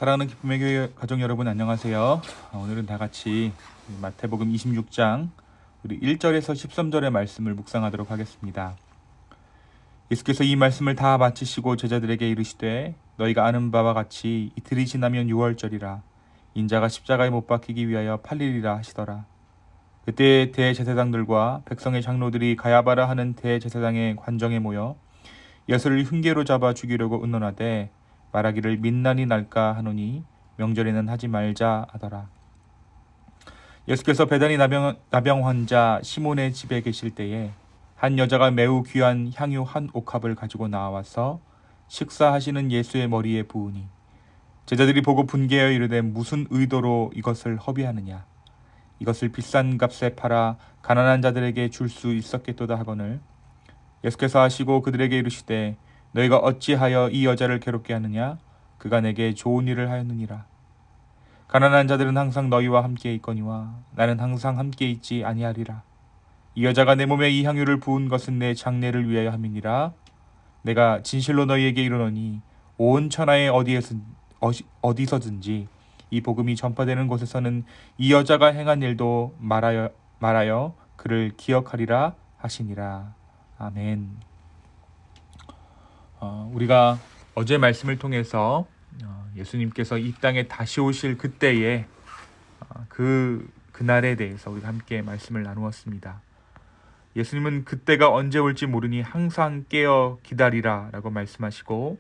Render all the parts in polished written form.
사랑하는 기쁨의 교회 가족 여러분, 안녕하세요. 오늘은 다 같이 마태복음 26장 우리 1절에서 13절의 말씀을 묵상하도록 하겠습니다. 예수께서 이 말씀을 다 마치시고 제자들에게 이르시되 너희가 아는 바와 같이 이틀이 지나면 유월절이라 인자가 십자가에 못 박히기 위하여 팔리리라 하시더라. 그때 대제사장들과 백성의 장로들이 가야바라 하는 대제사장의 관정에 모여 예수를 흉계로 잡아 죽이려고 의논하되 말하기를 민난이 날까 하노니 명절에는 하지 말자 하더라. 예수께서 베다니 나병 환자 시몬의 집에 계실 때에 한 여자가 매우 귀한 향유 한 옥합을 가지고 나와서 식사하시는 예수의 머리에 부으니 제자들이 보고 분개하여 이르되 무슨 의도로 이것을 허비하느냐, 이것을 비싼 값에 팔아 가난한 자들에게 줄 수 있었겠도다 하거늘 예수께서 하시고 그들에게 이르시되 너희가 어찌하여 이 여자를 괴롭게 하느냐, 그가 내게 좋은 일을 하였느니라. 가난한 자들은 항상 너희와 함께 있거니와 나는 항상 함께 있지 아니하리라. 이 여자가 내 몸에 이 향유를 부은 것은 내 장례를 위하여 함이니라. 내가 진실로 너희에게 이르노니 온 천하에 어디서든지 이 복음이 전파되는 곳에서는 이 여자가 행한 일도 말하여 그를 기억하리라 하시니라. 아멘. 우리가 어제 말씀을 통해서 예수님께서 이 땅에 다시 오실 그때에 그날에 대해서 우리가 함께 말씀을 나누었습니다. 예수님은 그때가 언제 올지 모르니 항상 깨어 기다리라 라고 말씀하시고,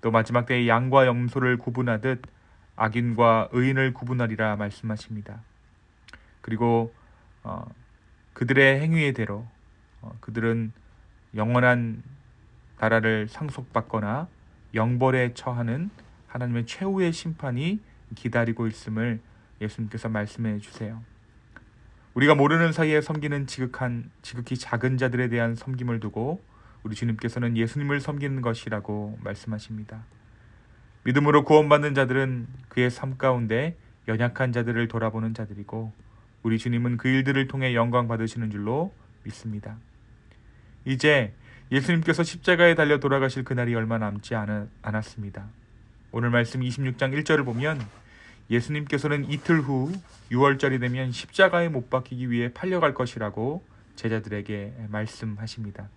또 마지막 때에 양과 염소를 구분하듯 악인과 의인을 구분하리라 말씀하십니다. 그리고 그들의 행위에 대로 그들은 영원한 나라를 상속받거나 영벌에 처하는 하나님의 최후의 심판이 기다리고 있음을 예수님께서 말씀해 주세요. 우리가 모르는 사이에 섬기는 지극히 작은 자들에 대한 섬김을 두고 우리 주님께서는 예수님을 섬기는 것이라고 말씀하십니다. 믿음으로 구원받는 자들은 그의 삶 가운데 연약한 자들을 돌아보는 자들이고 우리 주님은 그 일들을 통해 영광 받으시는 줄로 믿습니다. 이제 예수님께서 십자가에 달려 돌아가실 그날이 얼마 남지 않았습니다. 오늘 말씀 26장 1절을 보면 예수님께서는 이틀 후 6월절이 되면 십자가에 못 박히기 위해 팔려갈 것이라고 제자들에게 말씀하십니다.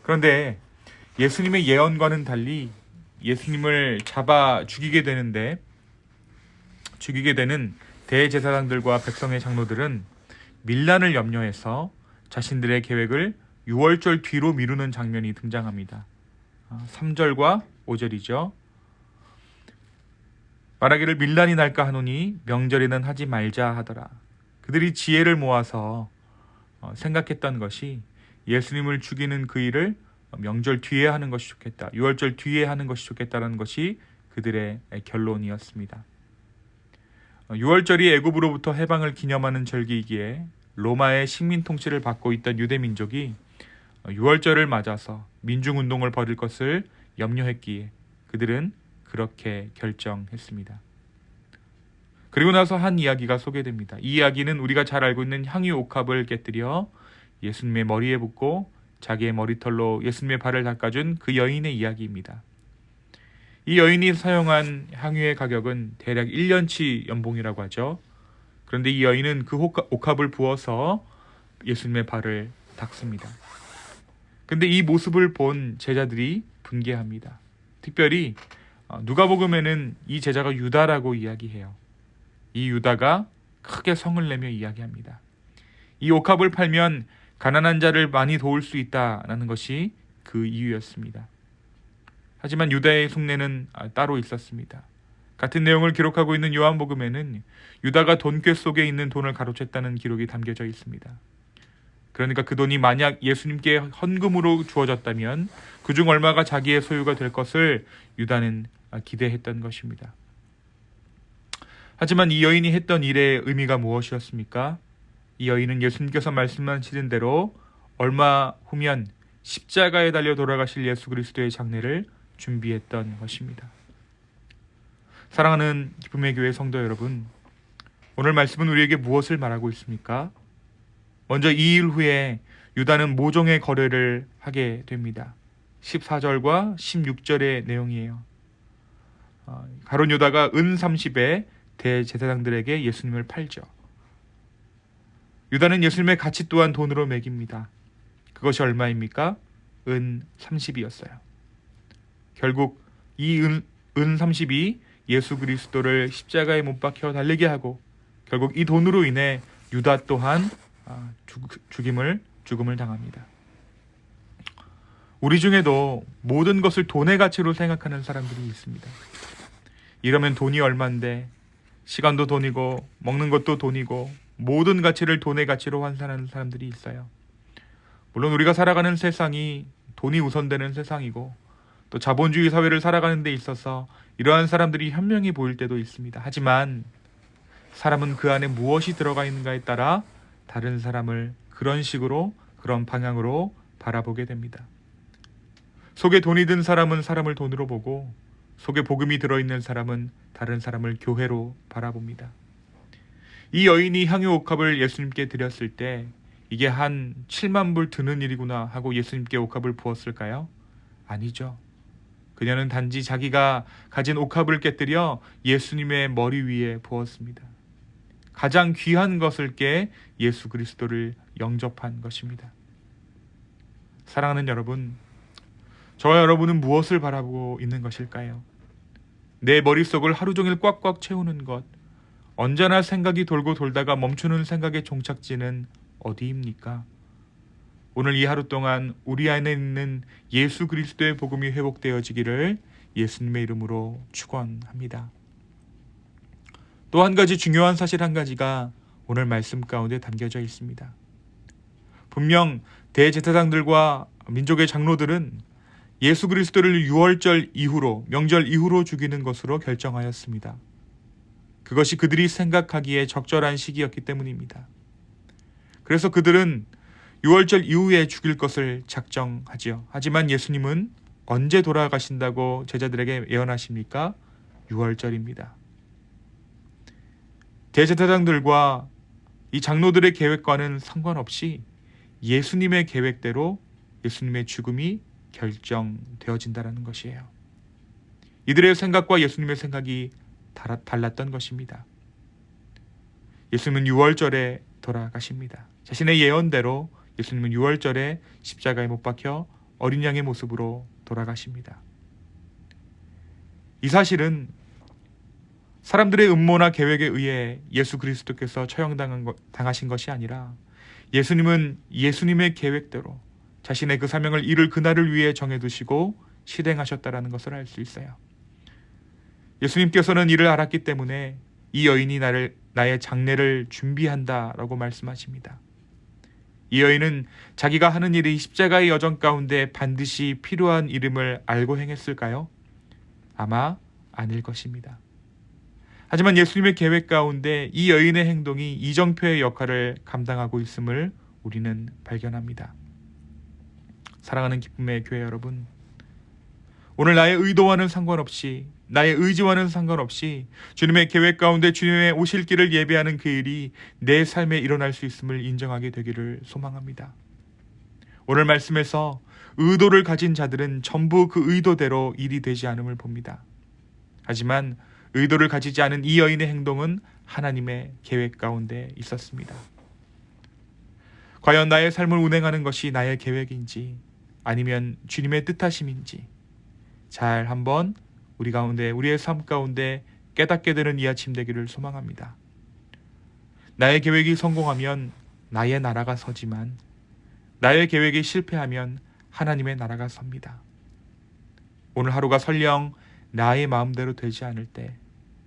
그런데 예수님의 예언과는 달리 예수님을 잡아 죽이게 되는 대제사장들과 백성의 장로들은 밀란을 염려해서 자신들의 계획을 6월절 뒤로 미루는 장면이 등장합니다. 3절과 5절이죠. 말하기를 밀란이 날까 하노니 명절에는 하지 말자 하더라. 그들이 지혜를 모아서 생각했던 것이 예수님을 죽이는 그 일을 명절 뒤에 하는 것이 좋겠다, 6월절 뒤에 하는 것이 좋겠다는 것이 그들의 결론이었습니다. 6월절이 애굽으로부터 해방을 기념하는 절기이기에 로마의 식민 통치를 받고 있던 유대 민족이 6월절을 맞아서 민중운동을 벌일 것을 염려했기에 그들은 그렇게 결정했습니다. 그리고 나서 한 이야기가 소개됩니다. 이 이야기는 우리가 잘 알고 있는 향유 옥합을 깨뜨려 예수님의 머리에 붓고 자기의 머리털로 예수님의 발을 닦아준 그 여인의 이야기입니다. 이 여인이 사용한 향유의 가격은 대략 1년치 연봉이라고 하죠. 그런데 이 여인은 그 옥합을 부어서 예수님의 발을 닦습니다. 근데 이 모습을 본 제자들이 분개합니다. 특별히 누가복음에는 이 제자가 유다라고 이야기해요. 이 유다가 크게 성을 내며 이야기합니다. 이 옥합을 팔면 가난한 자를 많이 도울 수 있다라는 것이 그 이유였습니다. 하지만 유다의 속내는 따로 있었습니다. 같은 내용을 기록하고 있는 요한복음에는 유다가 돈꾀 속에 있는 돈을 가로챘다는 기록이 담겨져 있습니다. 그러니까 그 돈이 만약 예수님께 헌금으로 주어졌다면 그중 얼마가 자기의 소유가 될 것을 유다는 기대했던 것입니다. 하지만 이 여인이 했던 일의 의미가 무엇이었습니까? 이 여인은 예수님께서 말씀하시는 대로 얼마 후면 십자가에 달려 돌아가실 예수 그리스도의 장례를 준비했던 것입니다. 사랑하는 기쁨의 교회 성도 여러분, 오늘 말씀은 우리에게 무엇을 말하고 있습니까? 먼저 이 일 후에 유다는 모종의 거래를 하게 됩니다. 14절과 16절의 내용이에요. 가룟 유다가 은 30에 대제사장들에게 예수님을 팔죠. 유다는 예수님의 가치 또한 돈으로 매깁니다. 그것이 얼마입니까? 은 30이었어요. 결국 이 은 30이 예수 그리스도를 십자가에 못 박혀 달리게 하고 결국 이 돈으로 인해 유다 또한 죽음을 당합니다. 우리 중에도 모든 것을 돈의 가치로 생각하는 사람들이 있습니다. 이러면 돈이 얼만데, 시간도 돈이고 먹는 것도 돈이고 모든 가치를 돈의 가치로 환산하는 사람들이 있어요. 물론 우리가 살아가는 세상이 돈이 우선되는 세상이고 또 자본주의 사회를 살아가는 데 있어서 이러한 사람들이 현명해 보일 때도 있습니다. 하지만 사람은 그 안에 무엇이 들어가 있는가에 따라 다른 사람을 그런 식으로, 그런 방향으로 바라보게 됩니다. 속에 돈이 든 사람은 사람을 돈으로 보고 속에 복음이 들어있는 사람은 다른 사람을 교회로 바라봅니다. 이 여인이 향유 옥합을 예수님께 드렸을 때 이게 한 7만 불 드는 일이구나 하고 예수님께 옥합을 부었을까요? 아니죠. 그녀는 단지 자기가 가진 옥합을 깨뜨려 예수님의 머리 위에 부었습니다. 가장 귀한 것을 깨 예수 그리스도를 영접한 것입니다. 사랑하는 여러분, 저와 여러분은 무엇을 바라보고 있는 것일까요? 내 머릿속을 하루 종일 꽉꽉 채우는 것, 언제나 생각이 돌고 돌다가 멈추는 생각의 종착지는 어디입니까? 오늘 이 하루 동안 우리 안에 있는 예수 그리스도의 복음이 회복되어지기를 예수님의 이름으로 축원합니다. 또 한 가지 중요한 사실 한 가지가 오늘 말씀 가운데 담겨져 있습니다. 분명 대제사장들과 민족의 장로들은 예수 그리스도를 유월절 이후로, 명절 이후로 죽이는 것으로 결정하였습니다. 그것이 그들이 생각하기에 적절한 시기였기 때문입니다. 그래서 그들은 유월절 이후에 죽일 것을 작정하지요. 하지만 예수님은 언제 돌아가신다고 제자들에게 예언하십니까? 유월절입니다. 대제사장들과 이 장로들의 계획과는 상관없이 예수님의 계획대로 예수님의 죽음이 결정되어진다는 것이에요. 이들의 생각과 예수님의 생각이 달랐던 것입니다. 예수님은 유월절에 돌아가십니다. 자신의 예언대로 예수님은 유월절에 십자가에 못 박혀 어린 양의 모습으로 돌아가십니다. 이 사실은 사람들의 음모나 계획에 의해 예수 그리스도께서 처형당하신 것이 아니라 예수님은 예수님의 계획대로 자신의 그 사명을 이룰 그날을 위해 정해두시고 실행하셨다는 것을 알 수 있어요. 예수님께서는 이를 알았기 때문에 이 여인이 나의 장례를 준비한다라고 말씀하십니다. 이 여인은 자기가 하는 일이 십자가의 여정 가운데 반드시 필요한 일임을 알고 행했을까요? 아마 아닐 것입니다. 하지만 예수님의 계획 가운데 이 여인의 행동이 이정표의 역할을 감당하고 있음을 우리는 발견합니다. 사랑하는 기쁨의 교회 여러분, 오늘 나의 의도와는 상관없이, 나의 의지와는 상관없이 주님의 계획 가운데 주님의 오실 길을 예배하는 그 일이 내 삶에 일어날 수 있음을 인정하게 되기를 소망합니다. 오늘 말씀에서 의도를 가진 자들은 전부 그 의도대로 일이 되지 않음을 봅니다. 하지만 의도를 가지지 않은 이 여인의 행동은 하나님의 계획 가운데 있었습니다. 과연 나의 삶을 운행하는 것이 나의 계획인지 아니면 주님의 뜻하심인지 잘 한번 우리 가운데, 우리의 삶 가운데 깨닫게 되는 이 아침 되기를 소망합니다. 나의 계획이 성공하면 나의 나라가 서지만 나의 계획이 실패하면 하나님의 나라가 섭니다. 오늘 하루가 설령 나의 마음대로 되지 않을 때,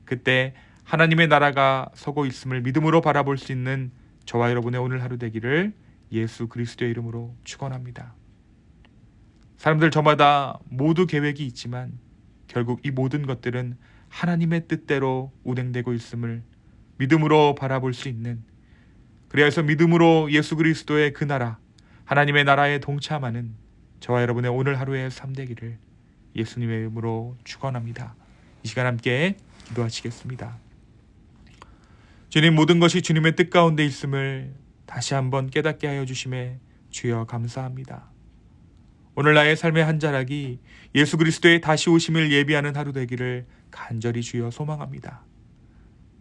그때 하나님의 나라가 서고 있음을 믿음으로 바라볼 수 있는 저와 여러분의 오늘 하루 되기를 예수 그리스도의 이름으로 축원합니다. 사람들 저마다 모두 계획이 있지만 결국 이 모든 것들은 하나님의 뜻대로 운행되고 있음을 믿음으로 바라볼 수 있는, 그래서 믿음으로 예수 그리스도의 그 나라, 하나님의 나라에 동참하는 저와 여러분의 오늘 하루의 삶 되기를 예수님의 이름으로 축원합니다. 이 시간 함께 기도하시겠습니다. 주님, 모든 것이 주님의 뜻 가운데 있음을 다시 한번 깨닫게 하여 주심에 주여 감사합니다. 오늘 나의 삶의 한 자락이 예수 그리스도의 다시 오심을 예비하는 하루 되기를 간절히 주여 소망합니다.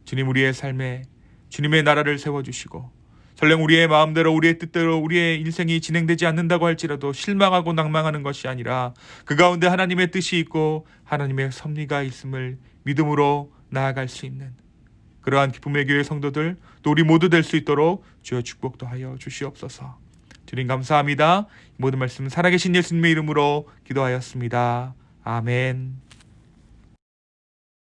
주님, 우리의 삶에 주님의 나라를 세워주시고 설령 우리의 마음대로 우리의 뜻대로 우리의 인생이 진행되지 않는다고 할지라도 실망하고 낭망하는 것이 아니라 그 가운데 하나님의 뜻이 있고 하나님의 섭리가 있음을 믿음으로 나아갈 수 있는 그러한 기쁨의 교회 성도들 또 우리 모두 될 수 있도록 주여 축복도 하여 주시옵소서. 주님 감사합니다. 모든 말씀 살아계신 예수님의 이름으로 기도하였습니다. 아멘.